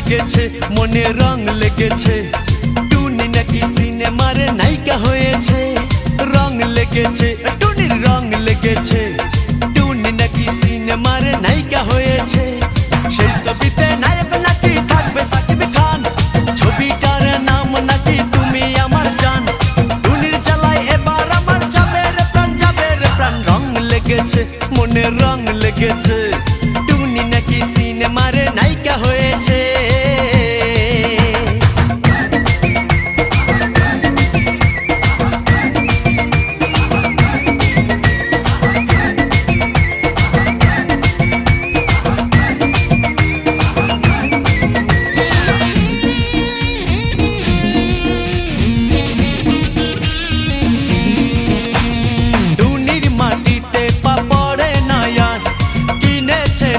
লেগেছে মনে রং লেগেছে টুনি নাকি সিনেমার নায়িকা হয়েছে রং লেগেছে টুনির রং লেগেছে টুনি নাকি সিনেমার নায়িকা হয়েছে সেই ছবিতে নায়ক নাকি থাকবে সাকিব খান ছবিটার নাম নাকি তুমি আমার জান টুনির জ্বালায় এবার আমার যাবে রে প্রাণ রং লেগেছে মনে রং লেগেছে টুনি নাকি সিনেমার নায়িকা হয়েছে